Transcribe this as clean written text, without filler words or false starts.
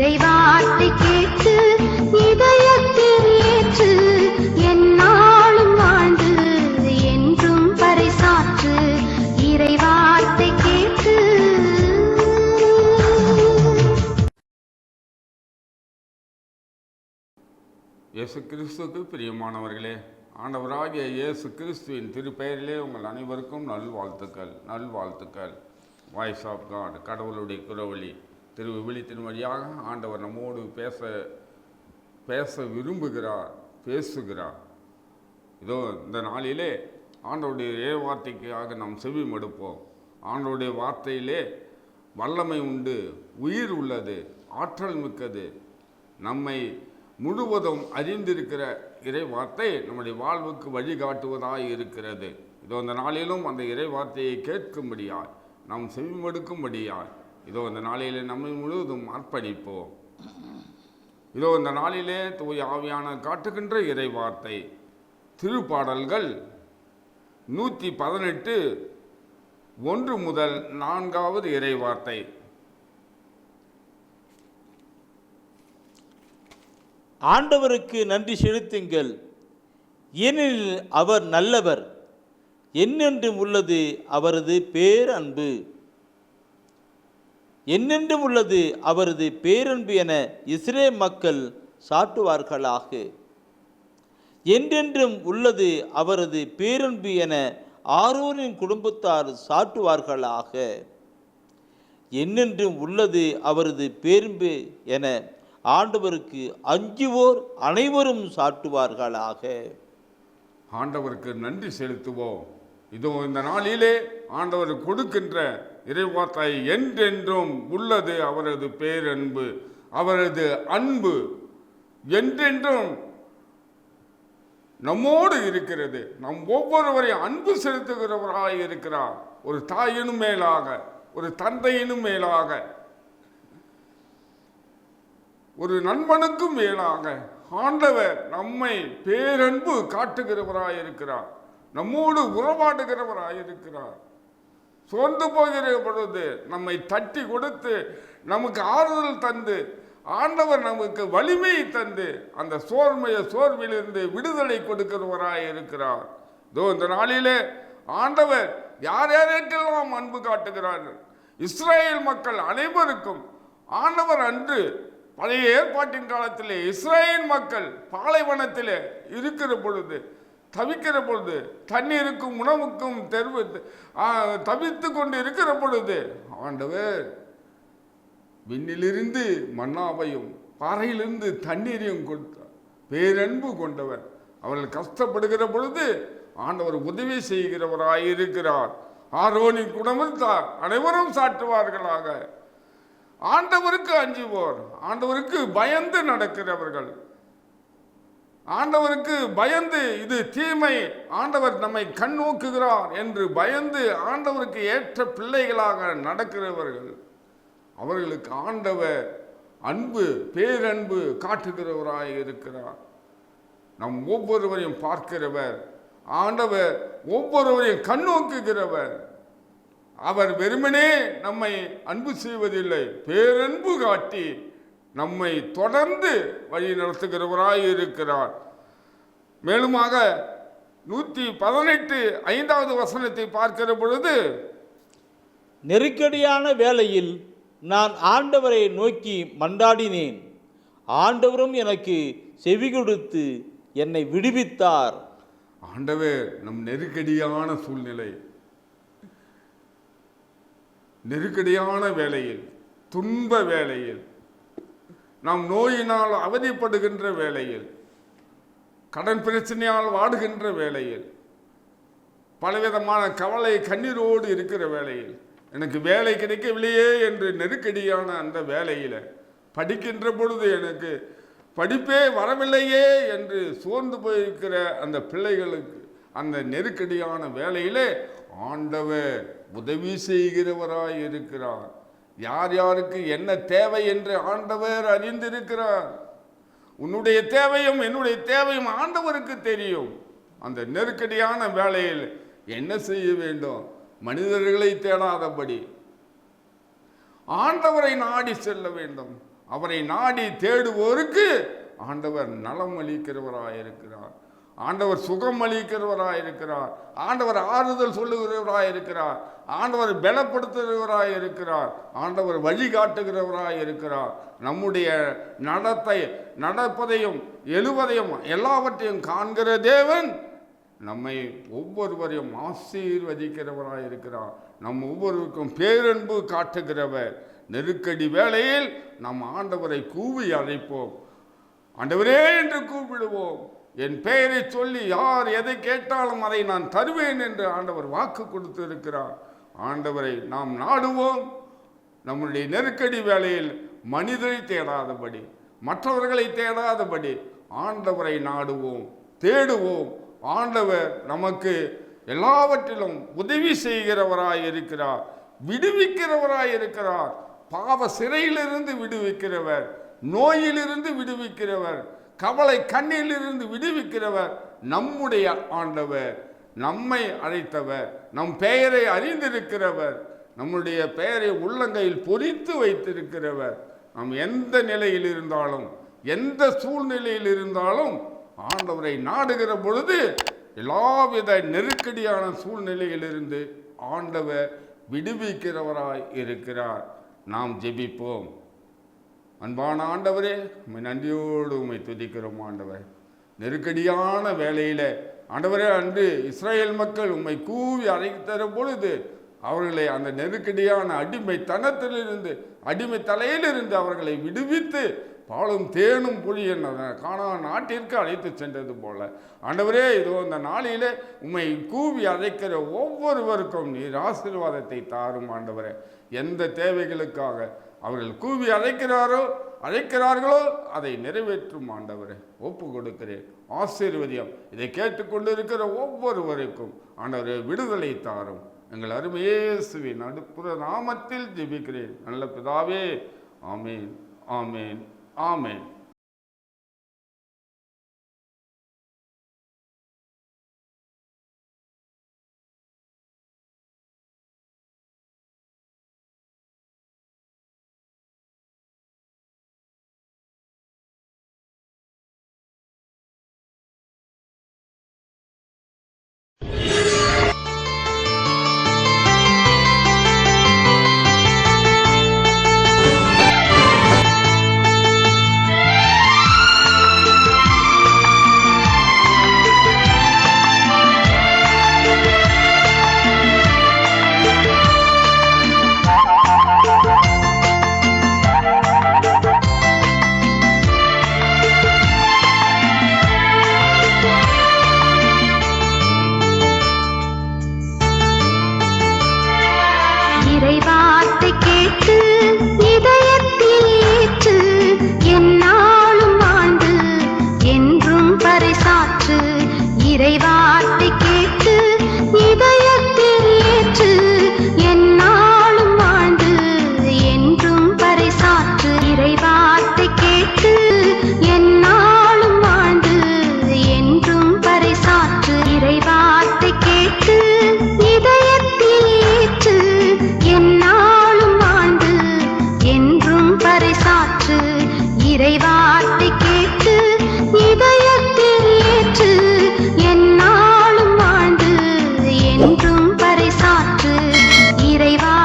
இறைவார்த்தை கேட்டு இதயத்தில் ஏற்று எந்நாளும் வாழ்ந்து என்றும் பறைசாற்று. இறைவார்த்தை கேட்டு. இயேசு கிறிஸ்துவுக்கு பிரியமானவர்களே, ஆண்டவராகிய இயேசு கிறிஸ்துவின் திருப்பெயரிலே உங்கள் அனைவருக்கும் நல்வாழ்த்துக்கள். வாய்ஸ் ஆஃப் காட், கடவுளுடைய குரவழி விழித்தின் வழியாக ஆண்டவர் நம்மோடு பேச விரும்புகிறார், பேசுகிறார். இதோ இந்த நாளிலே ஆண்டவருடைய வார்த்தைக்காக நாம் செவி மடுப்போம். ஆண்டவருடைய வார்த்தையிலே வல்லமை உண்டு, உயிர் உள்ளது, ஆற்றல் மிக்கது. நம்மை முழுவதும் அறிந்திருக்கிற இறை வார்த்தை நம்முடைய வாழ்வுக்கு வழிகாட்டுவதாய் இருக்கிறது. இதோ இந்த நாளிலும் அந்த இறை வார்த்தையை கேட்கும்படியாய், நாம் செவிமடுக்கும்படியாய் இதோ இந்த நாளிலே நம்மை முழுவதும் அர்ப்பணிப்போம். இதோ இந்த நாளிலே தூய ஆவியான காட்டுகின்ற இறை வார்த்தை திருப்பாடல்கள் 118 1 முதல் 4வது இறை வார்த்தை. ஆண்டவருக்கு நன்றி செலுத்துங்கள், ஏனெனில் அவர் நல்லவர், என்னென்றும் உள்ளது அவரது பேரன்பு. என்னென்றும் உள்ளது அவரது பேரன்பு என இஸ்ரேல் மக்கள் சாட்டுவார்களாக. என்றென்றும் உள்ளது அவரது பேரன்பு என ஆரோனின் குடும்பத்தார் சாட்டுவார்களாக. என்னென்றும் உள்ளது அவரது பேரன்பு என ஆண்டவருக்கு அஞ்சுவோர் அனைவரும் சாட்டுவார்களாக. ஆண்டவருக்கு நன்றி செலுத்துவோம். இதோ இந்த நாளிலே ஆண்டவர் கொடுக்கின்ற இறைவார்த்தை என்றென்றும் உள்ளது அவரது பேரன்பு, அவரது அன்பு என்றென்றும் நம்மோடு இருக்கிறது. நம் ஒவ்வொருவரையும் அன்பு செலுத்துகிறவராய் இருக்கிறார். ஒரு தாயினும் மேலாக, ஒரு தந்தையினும் மேலாக, ஒரு நண்பனுக்கும் மேலாக ஆண்டவர் நம்மை பேரன்பு காட்டுகிறவராயிருக்கிறார், நம்மோடு உறவாடுகிறவராயிருக்கிறார். சோர்ந்து போகிற பொழுது நம்மை தட்டி கொடுத்து நமக்கு ஆறுதல் தந்து, ஆண்டவர் நமக்கு வலிமையை தந்து அந்த சோர்விலிருந்து விடுதலை கொடுக்கிறவராயிருக்கிறார். இதோ இந்த நாளிலே ஆண்டவர் யார் யாருக்கெல்லாம் அன்பு காட்டுகிறார்கள், இஸ்ரேல் மக்கள் அனைவருக்கும் ஆண்டவர் அன்று பழைய ஏற்பாட்டின் காலத்திலே இஸ்ரேல் மக்கள் பாலைவனத்திலே இருக்கிற பொழுது, தவிக்கிற பொழுது, தண்ணீருக்கும் உணவுக்கும் தவித்து கொண்டு இருக்கிற பொழுது ஆண்டவர் விண்ணிலிருந்து மன்னாவையும் பாறையிலிருந்து தண்ணீரையும் கொடுத்தார். பேரன்பு கொண்டவர். அவர்கள் கஷ்டப்படுகிற பொழுது ஆண்டவர் உதவி செய்கிறவராயிருக்கிறார். ஆரோனின் குடும்பத்தார் அனைவரும் சாட்டுவார்களாக. ஆண்டவருக்கு அஞ்சுவோர், ஆண்டவருக்கு பயந்து நடக்கிறவர்கள், ஆண்டவருக்கு பயந்து இது தீமை, ஆண்டவர் நம்மை கண் நோக்குகிறார் என்று பயந்து ஆண்டவருக்கு ஏற்ற பிள்ளைகளாக நடக்கிறவர்கள், அவர்களுக்கு ஆண்டவர் அன்பு பேரன்பு காட்டுகிறவராய் இருக்கிறார். நம் ஒவ்வொருவரையும் பார்க்கிறவர், ஆண்டவர் ஒவ்வொருவரையும் கண்ணோக்குகிறவர். அவர் வெறுமனே நம்மை அன்பு செய்வதில்லை, பேரன்பு காட்டி நம்மை தொடர்ந்து வழி நடத்துகிறவராய் இருக்கிறார். மேலுமாக 118 5வது வசனத்தை பார்க்கிற பொழுது, நெருக்கடியான வேளையில் நான் ஆண்டவரை நோக்கி மன்றாடினேன், ஆண்டவரும் எனக்கு செவி கொடுத்து என்னை விடுவித்தார். ஆண்டவர் நம் நெருக்கடியான சூழ்நிலை, நெருக்கடியான வேளையில், துன்ப வேளையில், நாம் நோயினால் அவதிப்படுகின்ற வேளையில், கடன் பிரச்சனையால் வாடுகின்ற வேளையில், பலவிதமான கவலை கண்ணீரோடு இருக்கிற வேளையில், எனக்கு வேலை கிடைக்கவில்லையே என்று நெருக்கடியான அந்த வேளையில், படிக்கின்ற பொழுது எனக்கு படிப்பே வரவில்லையே என்று சோர்ந்து போயிருக்கிற அந்த பிள்ளைகளுக்கு அந்த நெருக்கடியான வேளையிலே ஆண்டவர் உதவி செய்கிறவராய் இருக்கிறார். யார் யாருக்கு என்ன தேவை என்று ஆண்டவர் அறிந்திருக்கிறார். உன்னுடைய தேவையும் என்னுடைய தேவையும் ஆண்டவருக்கு தெரியும். அந்த நெருக்கடியான வேளையில் என்ன செய்ய வேண்டும்? மனிதர்களை தேடாதபடி ஆண்டவரை நாடி செல்ல வேண்டும். அவரை நாடி தேடுவோருக்கு ஆண்டவர் நலம் அளிக்கிறவராயிருக்கிறார். ஆண்டவர் சுகம் அளிக்கிறவராயிருக்கிறார். ஆண்டவர் ஆறுதல் சொல்லுகிறவராயிருக்கிறார். ஆண்டவர் பலப்படுத்துகிறவராயிருக்கிறார். ஆண்டவர் வழிகாட்டுகிறவராயிருக்கிறார். நம்முடைய நடப்பதையும் எழுவதையும் எல்லாவற்றையும் காண்கிற தேவன் நம்மை ஒவ்வொருவரையும் ஆசீர்வதிக்கிறவராயிருக்கிறார். நம் ஒவ்வொருவருக்கும் பேரன்பு காட்டுகிறவர். நெருக்கடி வேளையில் நம் ஆண்டவரை கூவி அழைப்போம். ஆண்டவரே என்று கூப்பிடுவோம். என் பெயரை சொல்லி யார் எதை கேட்டாலும் அதை நான் தருவேன் என்று ஆண்டவர் வாக்கு கொடுத்து இருக்கிறார். ஆண்டவரை நாம் நாடுவோம். நம்முடைய நெருக்கடி வேளையில் மனிதரை தேடாதபடி, மற்றவர்களை தேடாதபடி ஆண்டவரை நாடுவோம், தேடுவோம். ஆண்டவர் நமக்கு எல்லாவற்றிலும் உதவி செய்கிறவராய் இருக்கிறார், விடுவிக்கிறவராய் இருக்கிறார். பாவ சிறையிலிருந்து விடுவிக்கிறவர், நோயிலிருந்து விடுவிக்கிறவர், கவலை கண்ணிலிருந்து விடுவிக்கிறவர் நம்முடைய ஆண்டவர். நம்மை அழைத்தவர், நம் பெயரை அறிந்திருக்கிறவர், நம்முடைய பெயரை உள்ளங்கையில் பொறித்து வைத்திருக்கிறவர். நாம் எந்த நிலையில் இருந்தாலும், எந்த சூழ்நிலையில் இருந்தாலும் ஆண்டவரை நாடுகிற பொழுது எல்லாவித நெருக்கடியான சூழ்நிலையிலிருந்து ஆண்டவர் விடுவிக்கிறவராய் இருக்கிறார். நாம் ஜெபிப்போம். அன்பான ஆண்டவரே, உம்மை நன்றியோடு உம்மை துதிக்கிறோம். ஆண்டவர், நெருக்கடியான வேளையில் ஆண்டவரே, அன்று இஸ்ரேல் மக்கள் உம்மை கூவி அழைத்தர பொழுது அவர்களை அந்த நெருக்கடியான அடிமைத்தனத்திலிருந்து, அடிமை தலையிலிருந்து அவர்களை விடுவித்து பாலும் தேனும் புளியும் காணான் நாட்டிற்கு அழைத்து சென்றது போல ஆண்டவரே, இதோ இந்த நாளிலே உம்மை கூவி அழைக்கிற ஒவ்வொருவருக்கும் நீர் ஆசீர்வாதத்தை தாரும். ஆண்டவரே, எந்த தேவைகளுக்காக அவர்கள் கூவி அழைக்கிறார்களோ அதை நிறைவேற்றும். ஆண்டவரை ஒப்பு கொடுக்கிறேன். ஆசீர்வதியம். இதை கேட்டுக்கொண்டு இருக்கிற ஒவ்வொருவருக்கும் ஆண்டவரை விடுதலை தாரும். எங்கள் அருமை இயேசுவின் நடுப்புற நாமத்தில் ஜெபிக்கிறேன் நல்ல பிதாவே. ஆமேன், ஆமேன், ஆமேன். இறைவார்த்தை கேட்டு இதயத்தில் ஏற்று எந்நாளும் வாழ்ந்து என்றும் பறைசாற்று. இறைவார்த்தை கேட்டு இதயத்தில் ஏற்று எந்நாளும் வாழ்ந்து என்றும் பறைசாற்று. இறைவார்த்தை கேட்டு எந்நாளும் வாழ்ந்து என்றும் பறைசாற்று. இறைவார்த்தை கேட்டு இதயத்தில் ஏற்று எந்நாளும் வாழ்ந்து என்றும் பறைசாற்று. இறைவார்த்தை கேட்டு இதயத்தில் ஏற்று எந்நாளும் வாழ்ந்து என்றும் பறைசாற்று. இறைவா